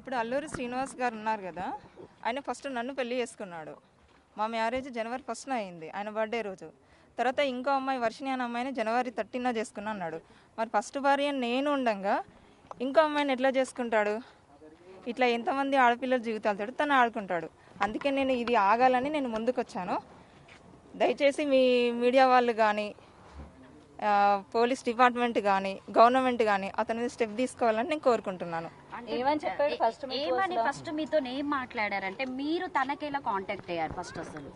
ఇప్పుడు అల్లూరి శ్రీనివాస్ గారు ఉన్నారు కదా, ఆయన ఫస్ట్ నన్ను పెళ్లి చేసుకున్నాడు. మా మ్యారేజ్ జనవరి 1న అయింది, ఆయన బర్త్డే రోజు. తర్వాత ఇంకో అమ్మాయి వర్షిణి అనే అమ్మాయిని జనవరి 13న చేసుకున్నా అన్నాడు. మరి ఫస్ట్ భార్య నేను ఉండగా ఇంకో అమ్మాయిని ఎట్లా చేసుకుంటాడు? ఇట్లా ఎంతమంది ఆడపిల్లల జీవితాలతో తను ఆడుకుంటాడు. అందుకే నేను ఇది ఆగాలని నేను ముందుకు వచ్చాను. దయచేసి మీ మీడియా వాళ్ళు కానీ, పోలీస్ డిపార్ట్మెంట్ కానీ, గవర్నమెంట్ కానీ అతని మీద స్టెప్ తీసుకోవాలని నేను కోరుకుంటున్నాను. ఏమని ఫస్ట్ మీతో ఏం మాట్లాడారంటే మీరు తనకి ఎలా కాంటాక్ట్ అయ్యారు ఫస్ట్? అసలు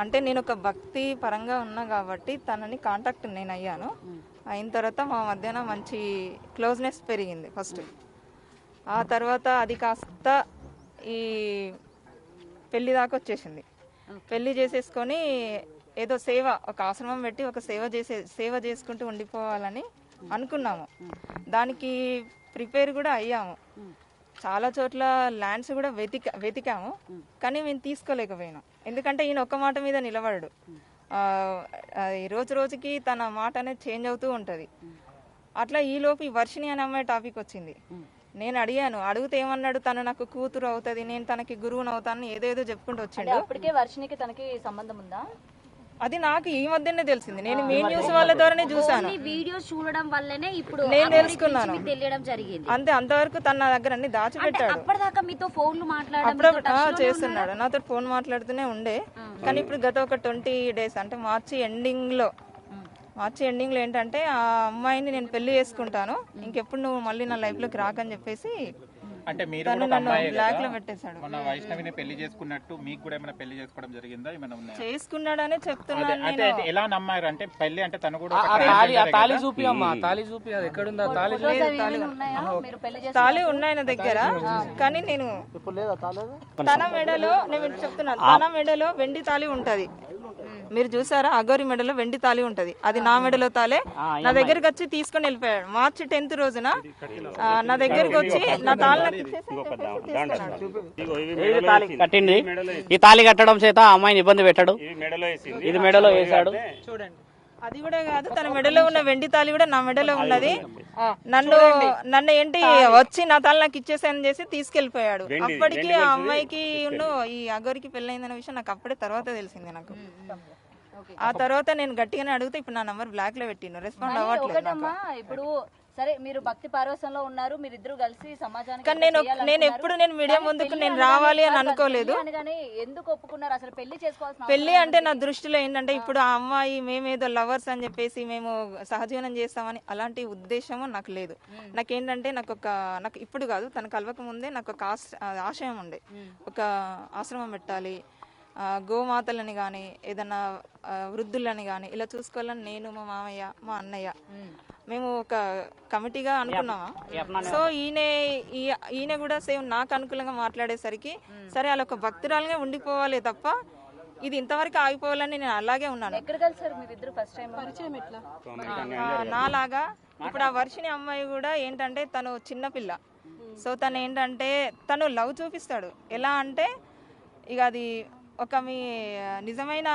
అంటే నేను ఒక భక్తి పరంగా ఉన్నా కాబట్టి తనని కాంటాక్ట్ నేను అయ్యాను. అయిన తర్వాత మా మధ్యన మంచి క్లోజ్నెస్ పెరిగింది ఫస్ట్. ఆ తర్వాత అది కాస్త ఈ పెళ్లి దాకా వచ్చేసింది. పెళ్లి చేసేసుకొని ఏదో సేవ, ఒక ఆశ్రమం పెట్టి ఒక సేవ చేసుకుంటూ ఉండిపోవాలని అనుకున్నాము. దానికి ప్రిపేర్ కూడా అయ్యాము. చాలా చోట్ల ల్యాండ్స్ కూడా వెతికాము, కానీ మేము తీసుకోలేకపోయినాం. ఎందుకంటే ఈయన ఒక్క మాట మీద నిలబడడు. రోజు రోజుకి తన మాట అనేది చేంజ్ అవుతూ ఉంటుంది. అట్లా ఈలోపు ఈ వర్షిణి అనే అమ్మాయి టాపిక్ వచ్చింది. నేను అడిగాను, అడిగితే ఏమన్నాడు, తను నాకు కూతురు అవుతుంది, నేను తనకి గురువుని అవుతాను, ఏదేదో చెప్పుకుంటూ వచ్చిండు. అప్పటికే వర్షిణికి తనకి సంబంధం ఉందా? అది నాకు ఈ మధ్యనే తెలిసింది. నేను మెయిన్ న్యూస్ వాళ్ళ ద్వారానే చూసాను. వీడియో చూడడం వల్లనే ఇప్పుడు నేను తెలుసుకున్నాను. తెలియడం జరిగింది. అంతే, అంతవరకు తన నా దగ్గర అన్ని దాచిపెట్టాడు. అప్పటిదాకా మీతో ఫోన్లు అప్పుడప్పుడు చేస్తున్నాడు, నాతో ఫోన్ మాట్లాడుతూనే ఉండే. కానీ ఇప్పుడు గత ఒక 20 days అంటే మార్చి ఎండింగ్ లో ఏంటంటే ఆ అమ్మాయిని నేను పెళ్లి చేసుకుంటాను, ఇంకెప్పుడు నువ్వు మళ్ళీ నా లైఫ్ లోకి రాకని చెప్పేసి అంటే మీరు బ్లాక్ లో పెట్టేశాడు. మన వైష్ణవిని పెళ్లి చేసుకున్నట్టు మీకు కూడా ఏమైనా పెళ్లి చేసుకోవడం జరిగిందా? ఏమైనా ఉన్నాయా? చేసుకున్నాడనే చెప్తున్నాను. అంటే ఎలా నమ్మారు? అంటే పెళ్లి అంటే తను కూడా తాళి చూపి అమ్మా, తాళి చూపి. అది ఎక్కడుందా తాళి? తాళి ఉన్నాయి నా దగ్గర, కానీ నేను తన మెడలో, నేను చెప్తున్నాను, తన మెడలో వెండి తాళి ఉంటది. మీరు చూసారా, అగోరి మెడలో వెండి తాళి ఉంటది, అది నా మెడలో తాలే. నా దగ్గరికి వచ్చి తీసుకొని వెళ్ళిపోయాడు. మార్చి 10th రోజున నా దగ్గరికి వచ్చి నా తాళి కట్టింది. ఈ తాళి కట్టడం చేత అమ్మాయిని ఇబ్బంది పెట్టాడు, ఇది మెడలో వేసాడు. చూడండి, అది కూడా కాదు, తన మెడలో ఉన్న వెండి తాళి కూడా నా మెడలో ఉన్నది. నన్ను ఏంటి వచ్చి నా తాళి నాకు ఇచ్చేసానని చేసి తీసుకెళ్లిపోయాడు. అప్పటికి ఆ అమ్మాయికి ఈ అగోరికి పెళ్ళైందన్న విషయం నాకు అప్పుడే తర్వాత తెలిసింది. నాకు ఆ తర్వాత నేను గట్టిగానే అడిగితే ఇప్పుడు నా నంబర్ బ్లాక్ లో పెట్టిన, రెస్పాండ్ అవ్వట్లేదు. ఇప్పుడు సరే, మీరు భక్తి పారవశ్యంలో ఉన్నారు, మీరిద్దరు కలిసి సమాజానికి. కానీ నేను ఎప్పుడు నేను మీడియా ముందుకు నేను రావాలి అని అనుకోలేదు. ఎందుకు ఒప్పుకున్నారు అసలు? పెళ్లి చేసుకోవాల్సిన పెళ్లి అంటే నా దృష్టిలో ఏంటంటే, ఇప్పుడు ఆ అమ్మాయి మేమేదో లవర్స్ అని చెప్పేసి మేము సహజీవనం చేస్తామని అలాంటి ఉద్దేశము నాకు లేదు. నాకేంటంటే నాకు ఇప్పుడు కాదు, తన కలవక ముందే నాకు ఒక ఆశయం ఉండే, ఒక ఆశ్రమం పెట్టాలి, గోమాతలని కానీ ఏదన్నా వృద్ధులని కానీ ఇలా చూసుకోవాలని నేను, మా మామయ్య, మా అన్నయ్య మేము ఒక కమిటీగా అనుకున్నామా. సో ఈయన కూడా సేమ్ నాకు అనుకూలంగా మాట్లాడేసరికి సరే అలా ఒక భక్తురాలుగా ఉండిపోవాలి తప్ప ఇది ఇంతవరకు ఆగిపోవాలని నేను అలాగే ఉన్నాను. నాలాగా ఇప్పుడు ఆ వర్షిణి అమ్మాయి కూడా ఏంటంటే తను చిన్నపిల్ల. సో తను ఏంటంటే తను లవ్ చూపిస్తాడు. ఎలా అంటే ఇక అది ఒక మీ నిజమైన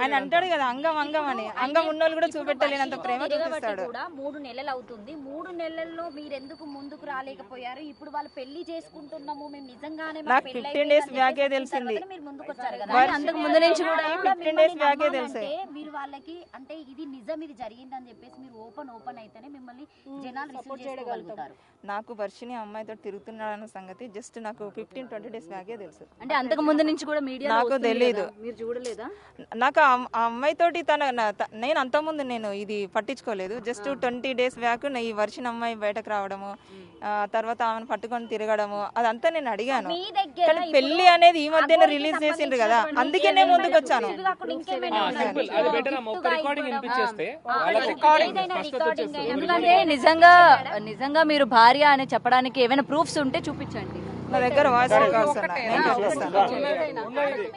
ఆయన అంటాడు కదా, అంగం అని, అంగం ఉన్నోళ్ళు కూడా చూపెట్టలేనంత ప్రేమ చూపిస్తాడు. 3 నెలలు అవుతుంది, 3 నెలల్లో మీరు ఎందుకు ముందుకు రాలేకపోయారు? ఇప్పుడు వాళ్ళు పెళ్లి చేసుకుంటున్నాము మేము నిజంగానే, నాకు 15 days బ్యాకే తెలిసింది. మీరు ముందుకు వచ్చారు కదా, అంతకు ముందు నుంచి కూడా 15 days బ్యాకే తెలిసింది. మీరు వాళ్ళకి అంటే ఇది నిజం, ఇది జరిగిందని చెప్పేసి మీరు ఓపెన్ అయితేనే మిమ్మల్ని జనాలు రిసీవ్ చేసుకోగలుగుతారు. నాకు వర్షిణి అమ్మాయితో తిరుగుతున్నాడన్న సంగతి జస్ట్ నాకు 15-20 days బ్యాకే తెలుసు. అంటే అంతకు ముందు నుంచి కూడా నాకు తెలియదు. మీరు చూడలేదా? నాకు ఆ అమ్మాయితోటి నేను అంతకుముందు నేను ఇది పట్టించుకోలేదు. జస్ట్ 20 days బ్యాక్ ఈ వర్షిణి అమ్మాయి బయటకు రావడము, తర్వాత ఆమెను పట్టుకొని తిరగడము అదంతా నేను అడిగాను. కానీ పెళ్లి అనేది ఈ మధ్యన రిలీజ్ చేసిండ్రు కదా, అందుకే నేను ముందుకు వచ్చాను. ఎందుకంటే నిజంగా మీరు భార్య అని చెప్పడానికి ఏమైనా ప్రూఫ్స్ ఉంటే చూపించండి. నా దగ్గర వాయిస్ రికార్డ్స్ ఉన్నాయి, నేను చూపిస్తాను.